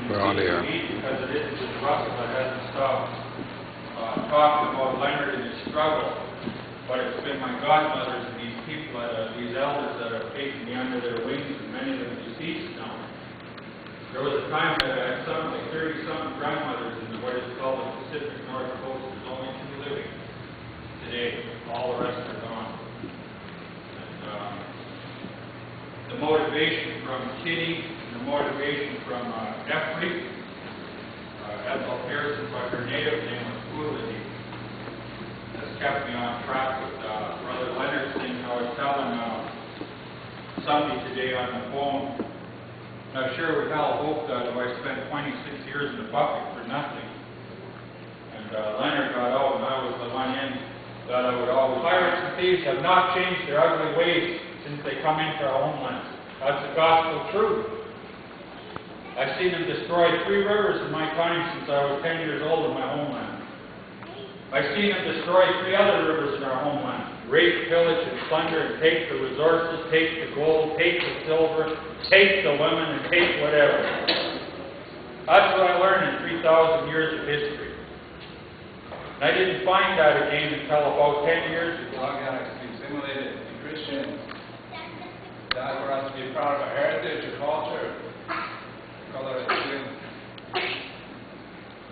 We're on the air. Because it isn't disruptive, I hasn't stopped talking about Leonard and his struggle. But it's been my godmothers and these people, these elders that have taken me under their wings, and many of them deceased now. There was a time that I had something like 30-something grandmothers in what is called the Pacific Northwest. There's only 2 living today. All the rest are gone. And the motivation from Kitty and the motivation from Jeffrey, Ethel Pearson, but her native name was Coolidge, has kept me on track with Brother Leonard St. I was telling somebody today on the phone, I sure would hell hope that if I spent 26 years in the bucket for nothing, and Leonard got out and I was the one in, that I would always. Pirates and thieves have not changed their ugly ways since they come into our homeland. That's the gospel truth. I've seen them destroy 3 rivers in my time since I was 10 years old in my homeland. I've seen them destroy 3 other rivers in our homeland. Rape, pillage, and plunder, and take the resources, take the gold, take the silver, take the women, and take whatever. That's what I learned in 3,000 years of history. And I didn't find that again until about 10 years ago. Drug addicts be assimilated to Christians. That's for us to be proud of our heritage, our culture, color of skin.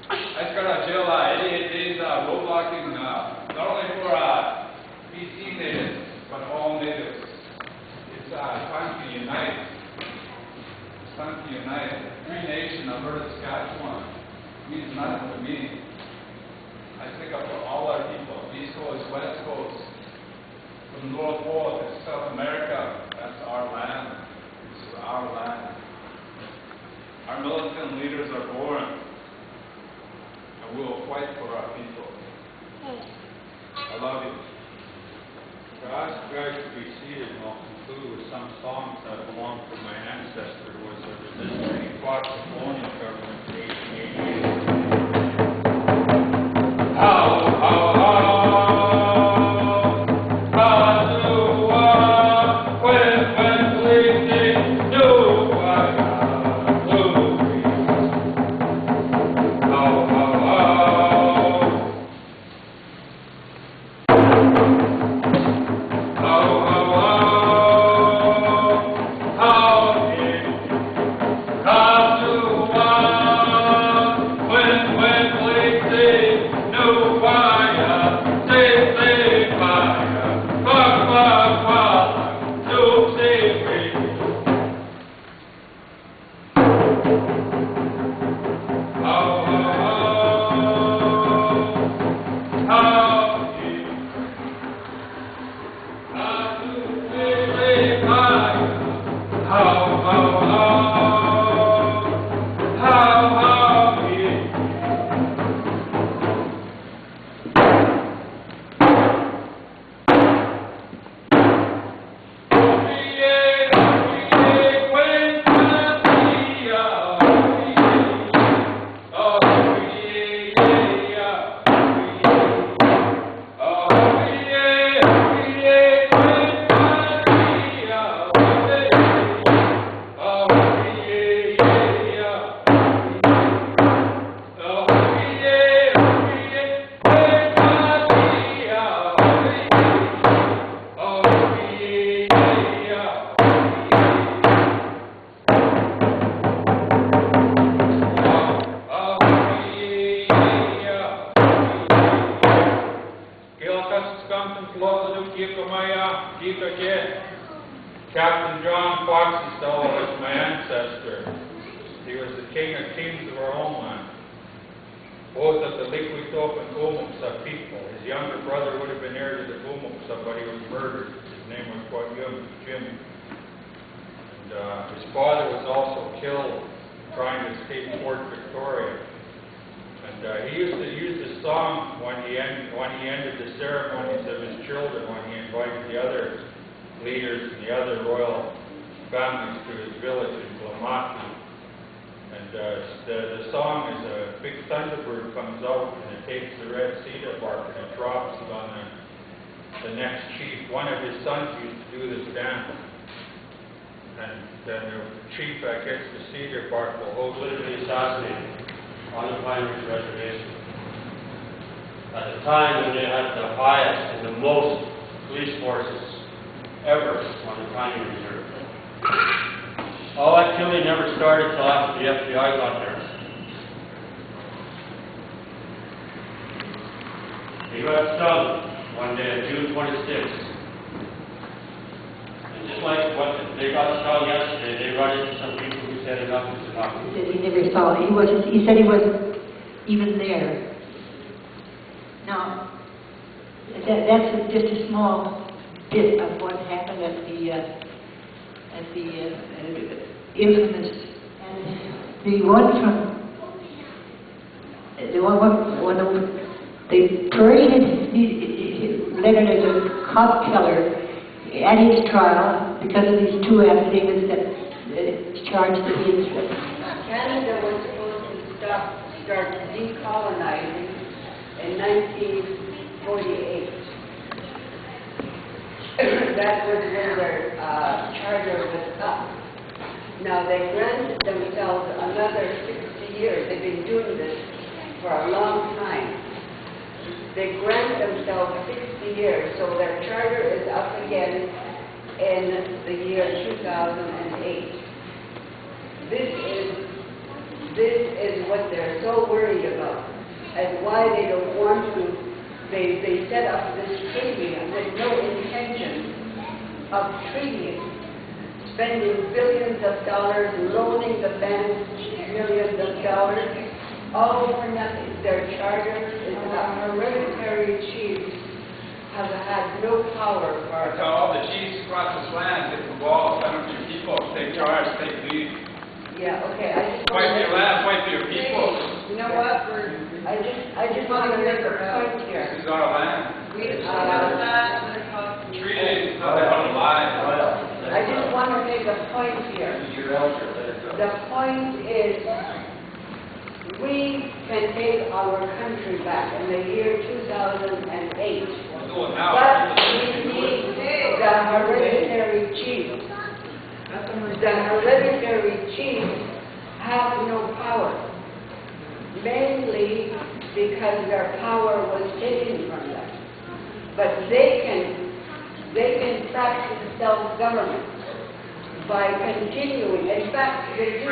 I just got out of jail 88 days roadblocking, not only for BC natives, but all natives. It's time to unite. It's time to unite. Free Nation, Alberta, Saskatchewan, means nothing to me. I think of all our people, East Coast, West Coast, from the North Pole to South America. That's our land. This is our land. Our militant leaders are born, and we will fight for our people. I love you. To ask you guys to be seated, and I'll conclude with some songs that belong to my ancestor, who was a resistor. He fought the colonial government in 1888. Captain John Foxystall was my ancestor. He was the king of kings of our homeland. Both of the Liquitope and Gumuksa people. His younger brother would have been heir to the Gumuksa, but he was murdered. His name was Jim. And his father was also killed trying to escape Fort Victoria. And he used to use the song when he ended the ceremonies of his children, when he invited the other leaders and the other royal families to his village in Glamati. And the song is a big thunderbird comes out and it takes the red cedar bark and it drops it on the next chief. One of his sons used to do this dance. and then the chief that gets the cedar bark will hold it. Literally assassinated on the Pine Ridge Reservation. At the time when they had the highest and the most police forces ever on the Pine Ridge Reserve. All activity never started until after the FBI got there. They got stung one day on June 26th. And just like what they got stung yesterday, they run into some people who said enough is enough. He said he never saw it. He said he wasn't even there. Now, that's just a small bit of what happened at the infamous, and the one when they paraded Leonard as a cop killer at his trial because of these two affidavits that charged that he had. Canada was supposed to start decolonizing in 1948. That was when their charter was up. Now they granted themselves another 60 years. They've been doing this for a long time. They grant themselves 60 years, so their charter is up again in the year 2008. This is what they're so worried about, and why they don't want to. They set up this treaty with no intention of treating, spending billions of dollars, loaning the banks millions of dollars, all for nothing. Their charter is up. Hereditary chiefs have had no power for So all the chiefs across this land hit the wall, send them to your people, take charge, take lead. Yeah, okay. I just Fight for your land, fight for your people. You know what? I just want to make a point here. This is our land. Treaty is not a lie. I just want to make a point here. The point is, we can take our country back in the year 2008. We'll do it now. But we need the hereditary chief. The hereditary chiefs have no power, mainly because their power was taken from them. But they can practice self-government by continuing. In fact, they do.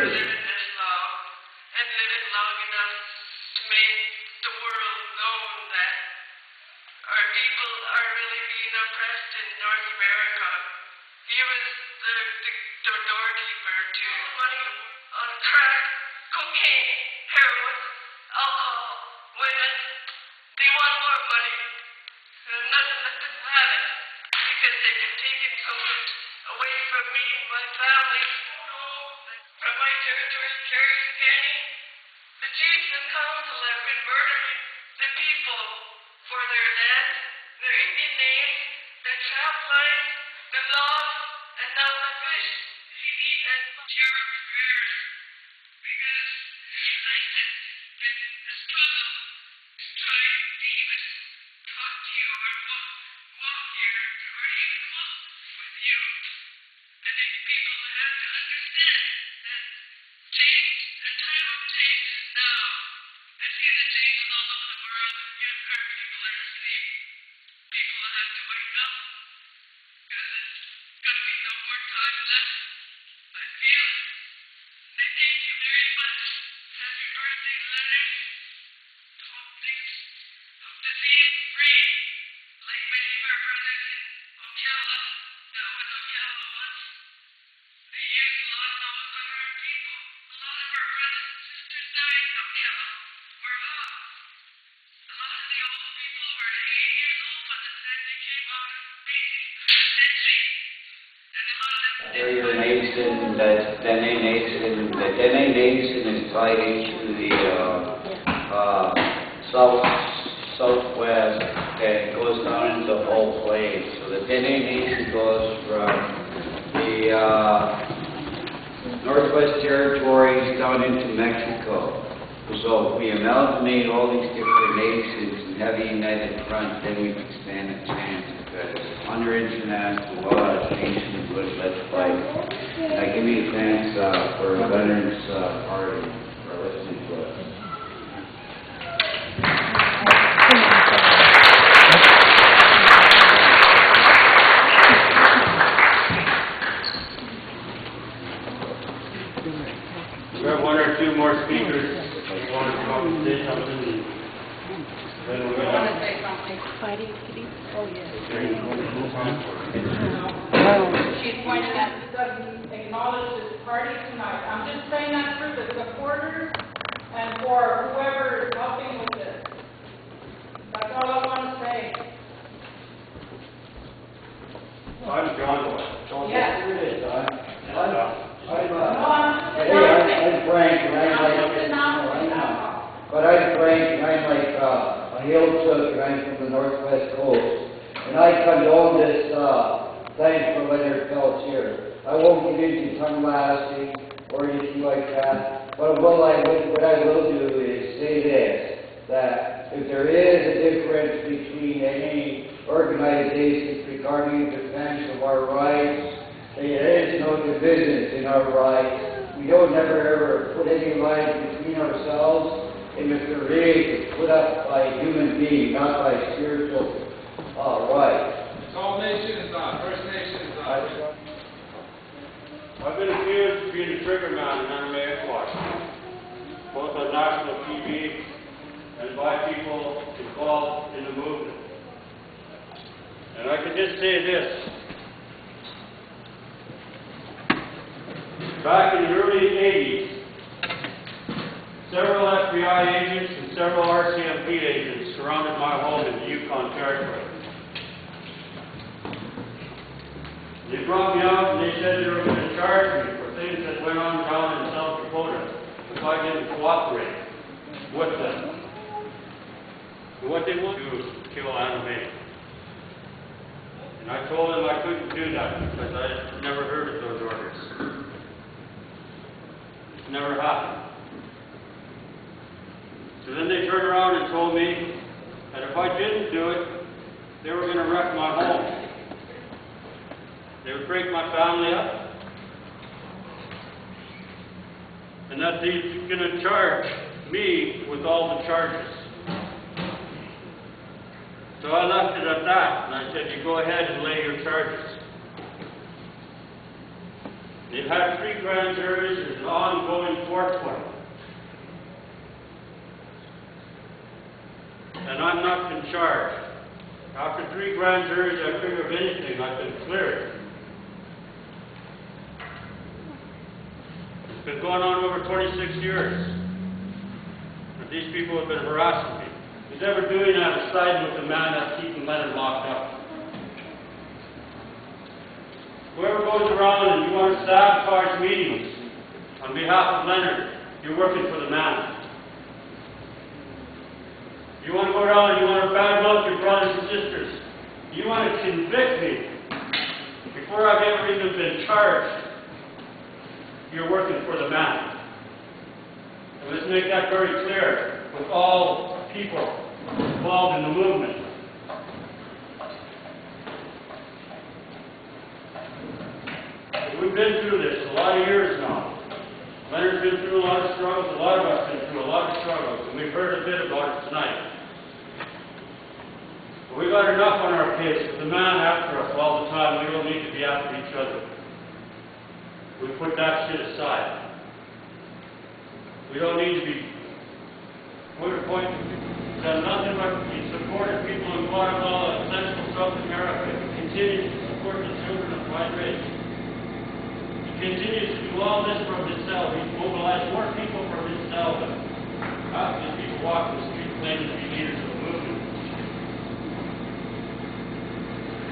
Area Nation, that Dene Nation, the Dene Nation is tied into the southwest and goes down into the whole plain. So the Dene Nation goes from the Northwest Territories down into Mexico. So if we amalgamate all these different nations and have a united front, then we can stand a chance. because under international law, nations would let's fight. I give you thanks for Leonard's party for listening to us. We have one or two more speakers who want to come up and say something. Then we're going to say something. Oh, yes. She's pointing at the doesn't acknowledge this party tonight. I'm just saying that for the supporters and for whoever is helping with this. That's all I want to say. I'm John Boyle. Yes. I'm Frank, and I'm like a hill took, and I'm from the northwest coast. And I condone this thing for Leonard Peltier. I won't get into tongue lasting or anything like that, but what I will do is say this, that if there is a difference between any organizations regarding defense of our rights, there is no division in our rights. We don't never ever put any lines between ourselves, and if there is, it's put up by human beings, not by spiritual rights. It's all nations, First Nations. I've been accused of being a trigger man in Adanac St, both on national TV and by people involved in the movement. And I can just say this. Back in the early 80s, several FBI agents and several RCMP agents surrounded my home in the Yukon Territory. They brought me out and they said they were going to charge me for things that went on down in South Dakota if I didn't cooperate with them. And what they want to do is kill Adanac. And I told them I couldn't do that because I had never heard of those orders. It never happened. So then they turned around and told me that if I didn't do it, they were going to wreck my home. They would break my family up. And that they're going to charge me with all the charges. So I left it at that, and I said, you go ahead and lay your charges. They've had 3 grand juries, there's an ongoing 420. And I'm not been charged. After 3 grand juries, I figure if anything, I've been cleared. It's been going on over 26 years. And these people have been harassing me. Who's ever doing that is siding with the man that's keeping Leonard locked up. Whoever goes around and you want to sabotage meetings on behalf of Leonard, you're working for the man. You want to go around and you want to badmouth your brothers and sisters. You want to convict me before I've ever even been charged. You're working for the man. And let's make that very clear with all people involved in the movement. We've been through this a lot of years now. Leonard's been through a lot of struggles, a lot of us have been through a lot of struggles, and we've heard a bit about it tonight. But we've got enough on our case with the man after us all the time. We don't need to be after each other. We put that shit aside. We don't need to be done nothing but be supported people in Guatemala and Central South America. He continues to support the children of my race. He continues to do all this from his cell. He's mobilized more people from his cell than half the people walking the street claiming to be leaders of the movement.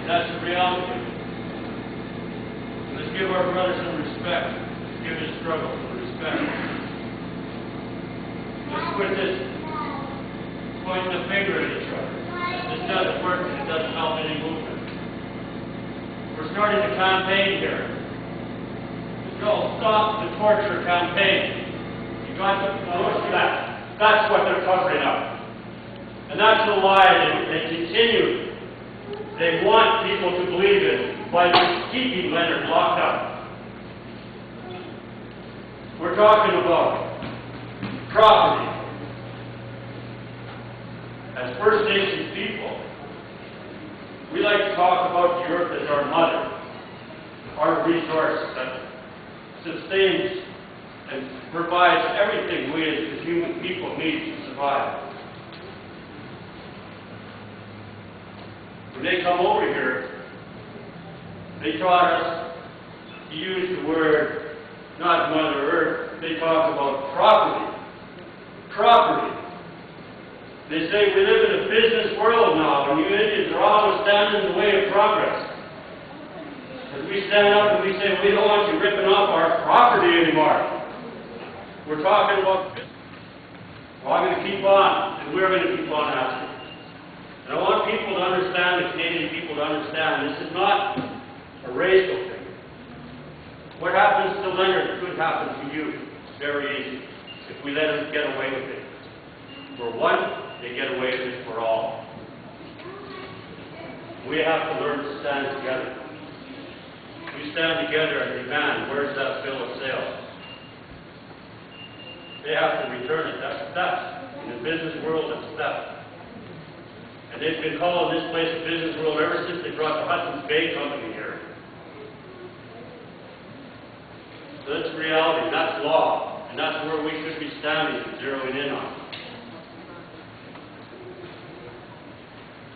That's the reality. And let's give our brothers some respect. Let's give his struggle some respect. Let's quit this pointing the finger at each other. This doesn't work and it doesn't help any movement. We're starting a campaign here. It's called Stop the Torture Campaign. You got to push that. That's what they're covering up. And that's the lie they continue. they want people to believe in by keeping Leonard locked up. We're talking about property. As First Nations people, we like to talk about the earth as our mother, our resource that sustains and provides everything we as the human people need to survive. When they come over here, they taught us to use the word, not Mother Earth, they talk about property. Property. They say we live in a business world now, and you Indians are always standing in the way of progress. As we stand up and we say we don't want you ripping off our property anymore. We're talking about business. Well, I'm going to keep on, and we're going to keep on asking. And I want people to understand, the Canadian people to understand, this is not a racial thing. What happens to Leonard could happen to you very easy if we let him get away with it. For one, they get away with it for all. We have to learn to stand together. We stand together and demand, where's that bill of sale? They have to return it. That's theft. In the business world, that's theft. And they've been calling this place a business world ever since they brought the Hudson's Bay Company here. So that's reality, that's law, and that's where we should be standing and zeroing in on.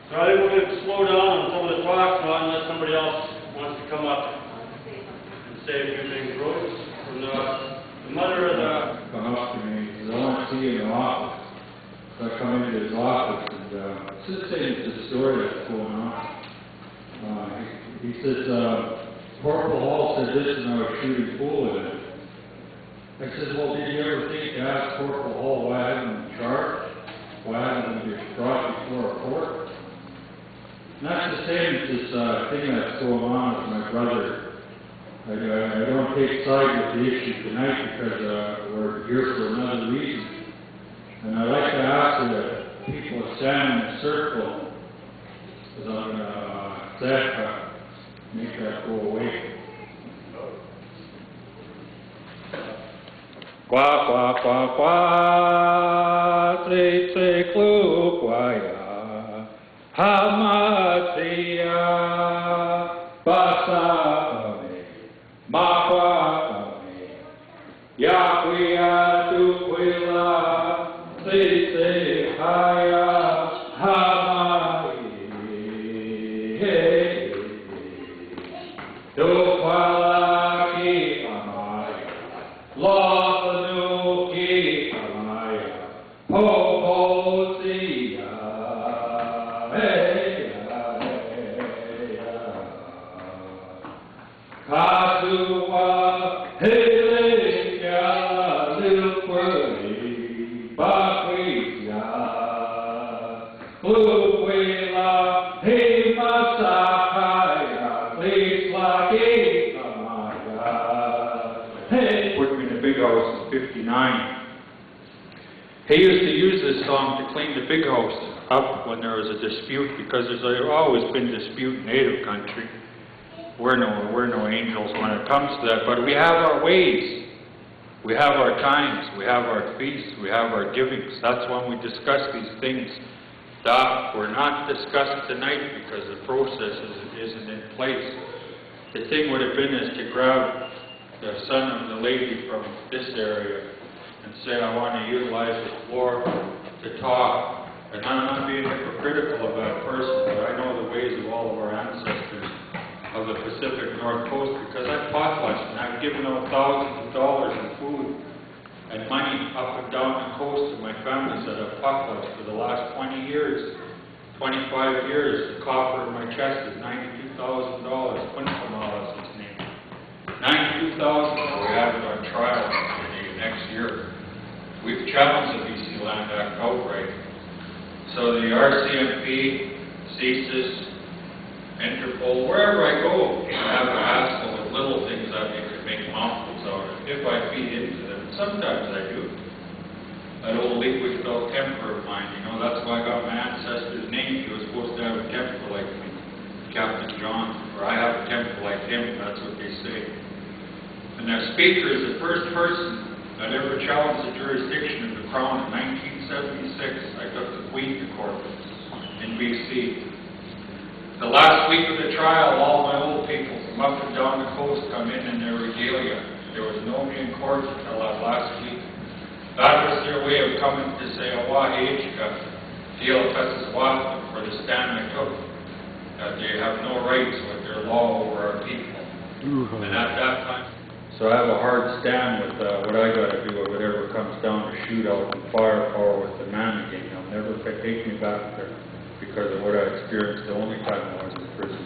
So I think we're going to slow down on some of the talk now unless somebody else wants to come up and say a few things. Rose, from the mother of the... Come up to me, because I want to see you in the office. So I come into his office, and it's just saying it's a story that's going on. He says, Corporal Hall said this, and I was shooting pool with it. I says, well, did you ever think to ask Corporal Hall why I haven't been charged? Why haven't been brought before a court? And that's the same as this thing that's going on with my brother. I don't take side with the issue tonight because we're here for another reason. And I'd like to ask the people that stand in a circle, because I'm going to make that go away. Qua, qua, qua, qua, tse, tse, klu, qua, ya, hamatia, basa, ma, qua, ya, quia, tu, quila, tse, tse, haya, hamai, hey, do, quala, ki, amai, law. He used to use this song to clean the big house up when there was a dispute, because there's always been dispute in native country. We're no angels when it comes to that, but we have our ways. We have our times, we have our feasts, we have our givings. That's when we discuss these things that were not discussed tonight because the process isn't in place. The thing would have been is to grab the son of the lady from this area and say, I want to utilize the floor to talk. And I'm not being hypocritical of that person, but I know the ways of all of our ancestors of the Pacific Northwest, because I've potlucked and I've given out thousands of dollars in food and money up and down the coast to my families that have potlucked for the last 20 years, 25 years. The copper in my chest is $92,000. Quintamal is his name. $92,000. We have it on trial next year. We've challenged the BC Land Act outright. So the RCMP, CSIS, Interpol, wherever I go, I have a hassle with little things that you could make mouthfuls out of, if I feed into them. Sometimes I do. That old liquid-filled Kemper of mine, you know, that's why I got my ancestor's name. He was supposed to have a Kemper like me. him, that's what they say. And our speaker is the first person that ever challenged the jurisdiction of the Crown. In 1976, I took the Queen to court in BC. The last week of the trial, all my old people from up and down the coast come in their regalia. There was nobody in court until that last week. That was their way of coming to say, W.I.S.E, for the stand I took, that they have no rights with their law over our people. And at that time, so I have a hard stand with what I got to do, or whatever comes down to shootout and firepower with the man again. They'll never take me back there because of what I experienced the only time I was in prison.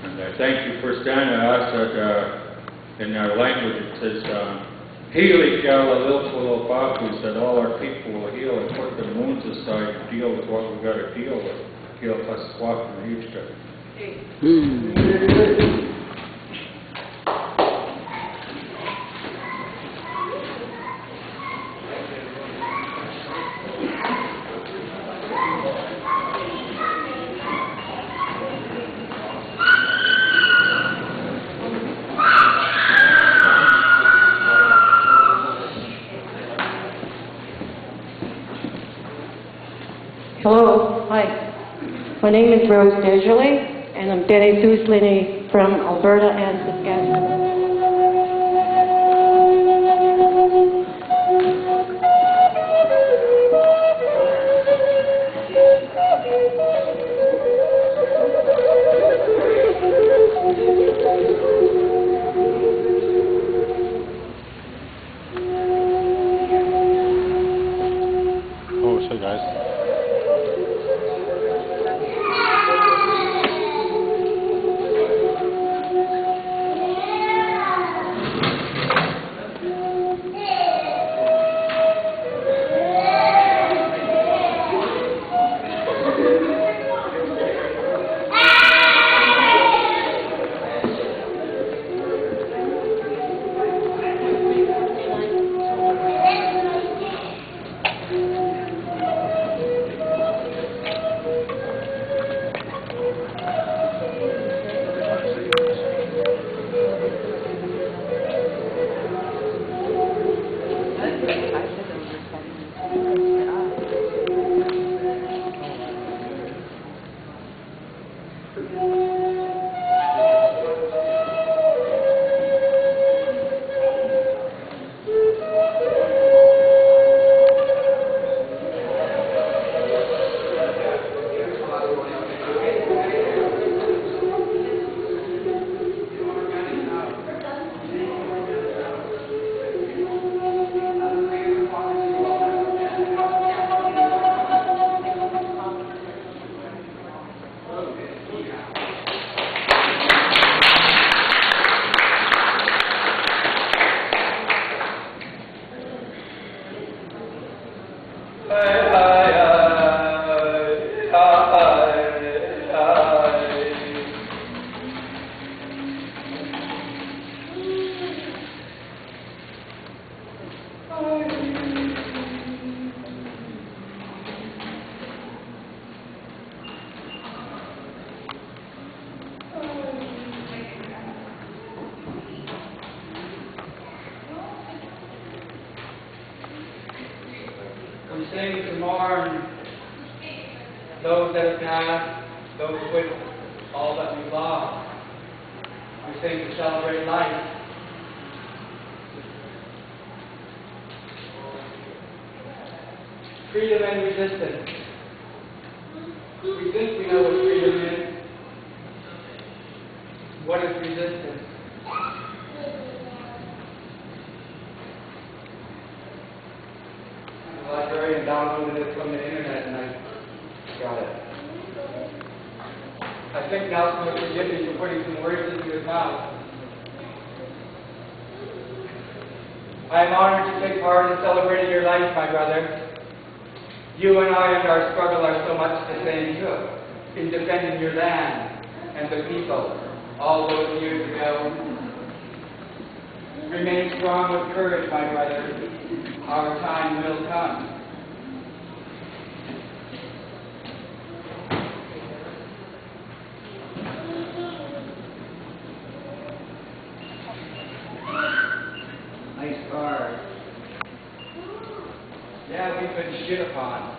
And I thank you for standing. I ask that in our language it says, Healing Galileo said all our people will heal and put the wounds aside and deal with what we've got to deal with. Heal us walk from each other. Hello, hi. My name is Rose Desjardins, and I'm Denny Souslini from Alberta and Saskatchewan. Oh, so guys. We sing to mourn those that have passed, those with all that we've lost. We sing to celebrate life. Freedom and resistance. We think we know what freedom is. What is resistance? The librarian downloaded it from the internet and I got it. I think Nelson would forgive me for putting some words into his mouth. I am honored to take part in celebrating your life, my brother. You and I and our struggle are so much the same too, in defending your land and the people all those years ago. Remain strong with courage, my brother. Our time will come. shit upon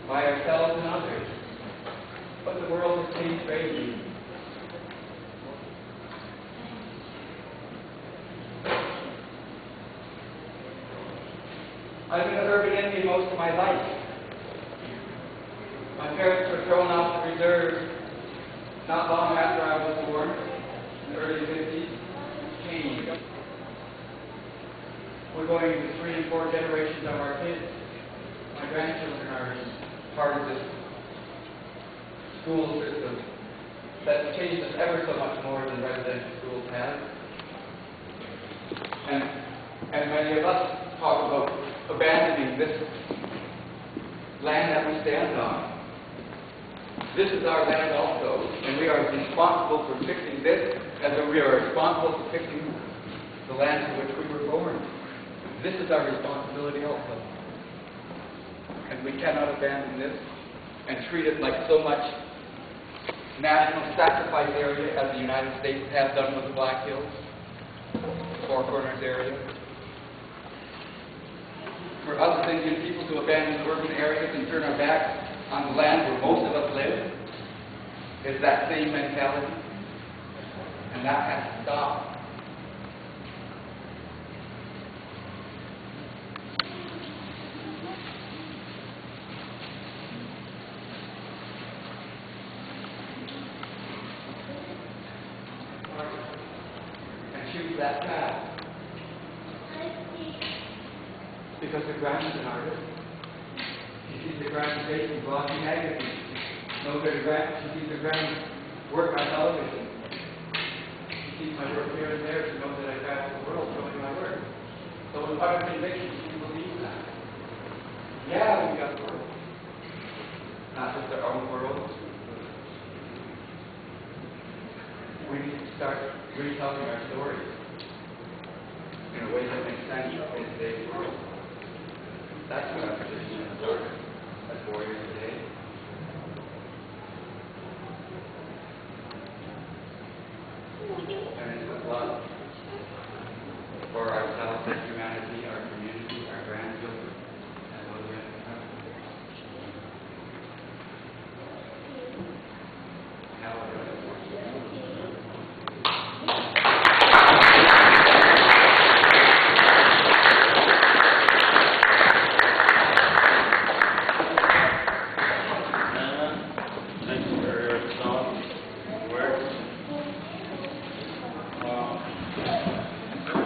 by ourselves and others. But the world has changed greatly. I've been an urban Indian most of my life. My parents were thrown off the reserve not long after I was born, in the early 50s. Changed. We're going into 3 and 4 generations of our kids. My grandchildren are part of this school system that's changed us ever so much more than residential schools have. And many of us talk about abandoning this land that we stand on. This is our land also, and we are responsible for fixing this as we are responsible for fixing the land in which we were born. This is our responsibility also. And we cannot abandon this and treat it like so much national sacrifice area as the United States has done with the Black Hills, Four Corners area. For us as Indian people to abandon urban areas and turn our backs on the land where most of us live is that same mentality. And that has to stop. And choose that path. Because the Grant is an artist. She sees the Grant face in glossy magazines. Knows that she sees the Grant work on television. She sees my work here and there. She knows that I travel the world showing my work. So with utter conviction, she believes that. Yeah, we got the world. Not just our own world. We need to start retelling our stories in a way that makes sense in today's world. That's what our position as artists, as warriors today. And it's with love for ourselves and humanity, our community, our grandchildren, and those in the country. Now we're going to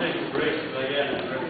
Take a break again.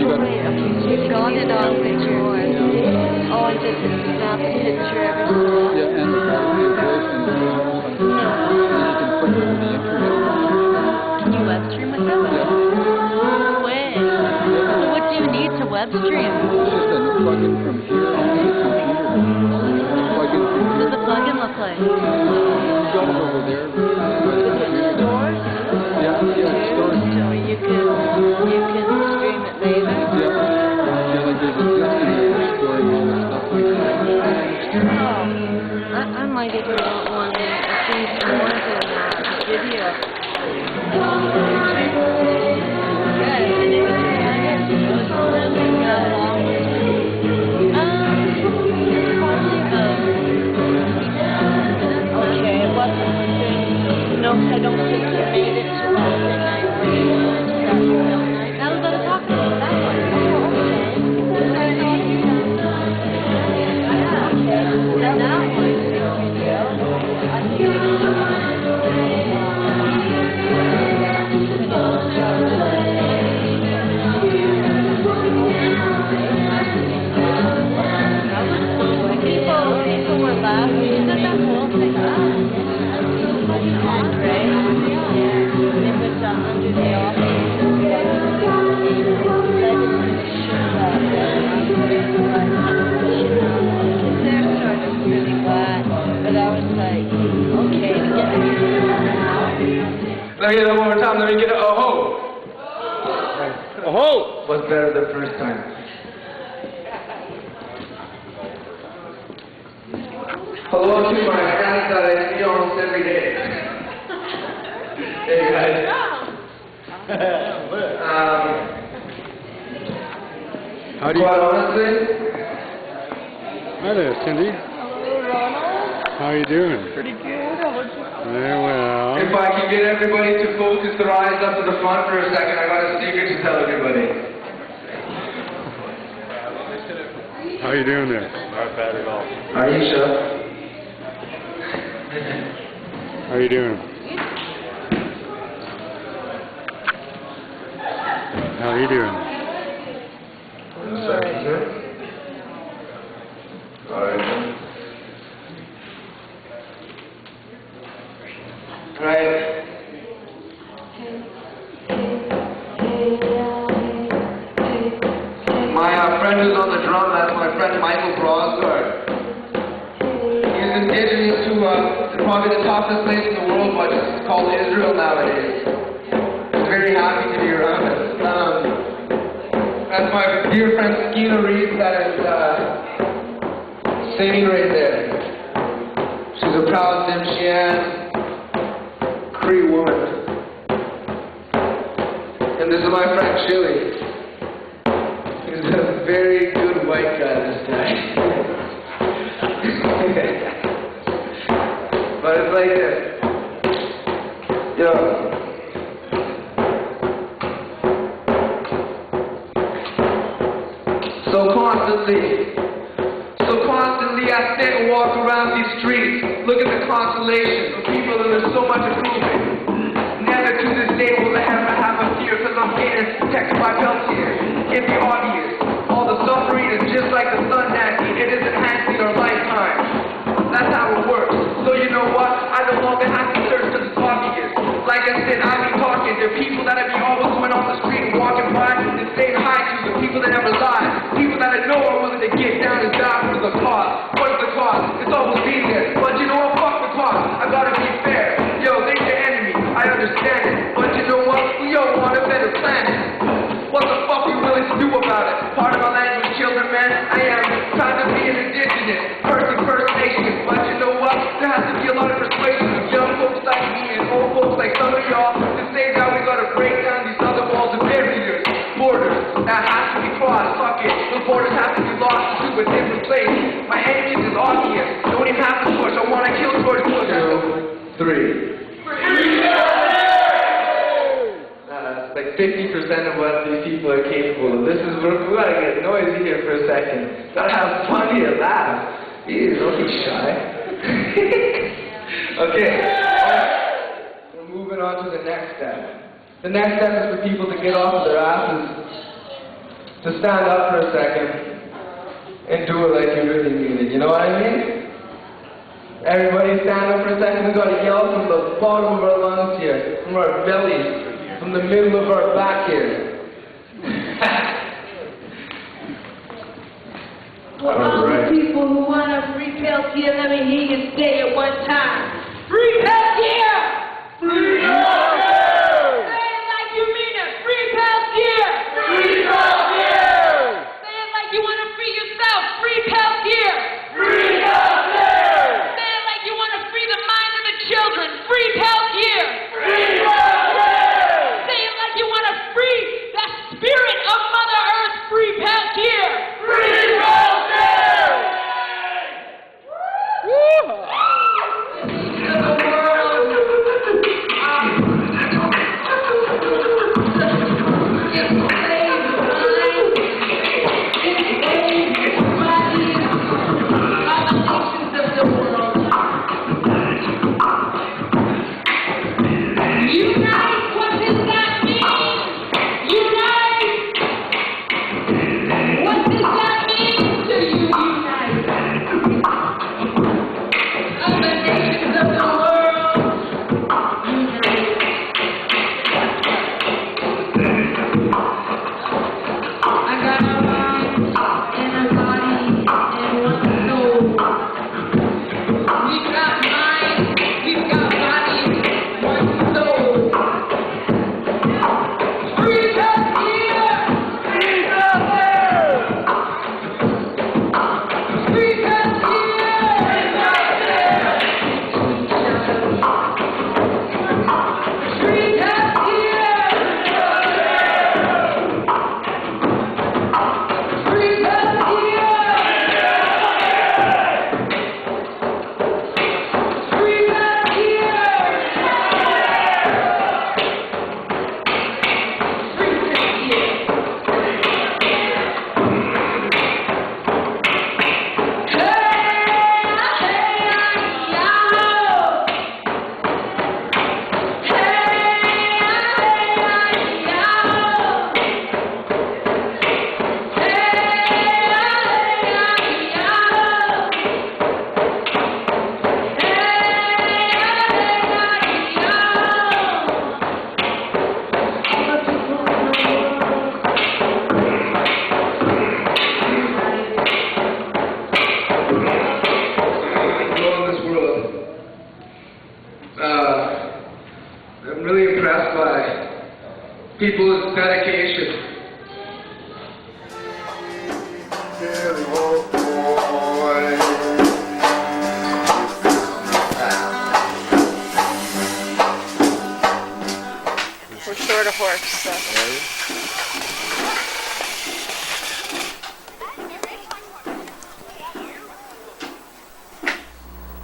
got wait, okay, so you've got it on picture. Oh, and just snap a picture every so often. yeah, and the quality of voice and the sound, and you can put it on the internet. Can you web stream with them? Yeah. No way. So what do you need to web stream? It's just a plug-in from here onto the computer. Plug-in from What here. does the plugin look like? You got it over there. Stores? Yeah, it's stored. So you can stream it later? Yeah, like there's a system there for storing all the stuff like that. Oh, I might even want one of these more than video. Okay, it wasn't working. No, I don't think you made it to Wednesday night. I was going to talk about that one. And that one. People were laughing at that whole thing. Right? It was under the office. They're sort of really glad, but I was like, okay, Let me get it one more time. Let me get it. Oh ho! Oh! Was better the first time. Hello to my friends that I see almost every day. Hey guys. How do you... Quite honestly, Hi there, Cindy. hello, Ronald. How are you doing? Pretty good. How about you? Very well. if I can get everybody to focus their eyes up to the front for a second, I got a secret to tell everybody. How are you doing there? Not bad at all. Aisha. How are you doing? How are you doing? Right. My friend who's on the drum, that's my friend Michael Brosgard. He's indigenous to probably the toughest place in the world, but it's called Israel nowadays. I'm very happy to be around it. That's my dear friend Skeena Reece that is singing right there. She's a proud Tsimshian Cree woman. And this is my friend Chili. He's a very good white guy, this guy. But it's like this. Yo. So constantly I sit and walk around these streets, look at the constellations of people and there's so much improvement. Never to this day will I ever have a fear, cause I'm getting protected by Peltier. It's the obvious. All the suffering is just like the sun dancing, it is enhancing our lifetime. That's how it works. So you know what? I no longer have to search cause it's obvious. Like I said, I be talking to people that I be always going on the street and walking by and saying hi to, the people that never lie. People that I know are willing to get down and die for the cause. What's the cause? It's always been there. But you know what? Fuck the cause. I gotta be fair. Yo, they're your enemy. I understand it. But you know what? We all want a better planet. What the fuck are we willing to do about it? Part of my language, children, man. I am proud to be an indigenous First Nation. But you know what? There has to be a lot of persuasion of young folks like me and old folks like some of y'all to say that we gotta break down these other walls and barriers, borders that have to be crossed. Fuck it. The borders have to be lost to a different place. My enemies is obvious. Don't even have to push. I wanna kill George Bush. 2, 3. Like 50% of what these people are capable of. This is where we gotta get noisy here for a second. Gotta have fun here, laugh. Ew, don't be shy. Okay, alright. We're moving on to the next step. The next step is for people to get off of their asses to stand up for a second and do it like you really mean it, you know what I mean? Everybody stand up for a second. We've got to yell from the bottom of our lungs here, from our bellies, from the middle of our back here. For all the people who want to free Peltier, let me hear you say it one time. Free Peltier! Free Peltier! Say it like you mean it. Free Peltier! Free Peltier! Say it like you want to free yourself. Free Peltier! Free Peltier! Say it like you want to free the minds of the children. Free Peltier! Free Peltier! Say it like you want to free the spirit of Mother Earth. Free Peltier! Free Peltier! People's dedication. We're short a horse, so.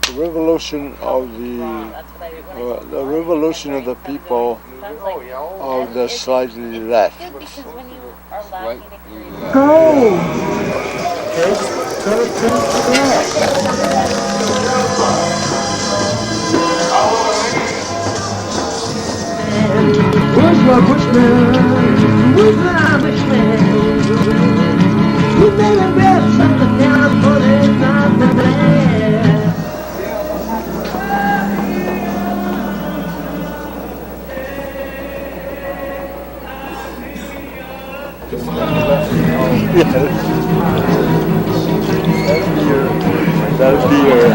The revolution of the revolution of the people of the slightly left. Where's my bushman? Where's my bushman? We better grab something down for this not the land. That'd be your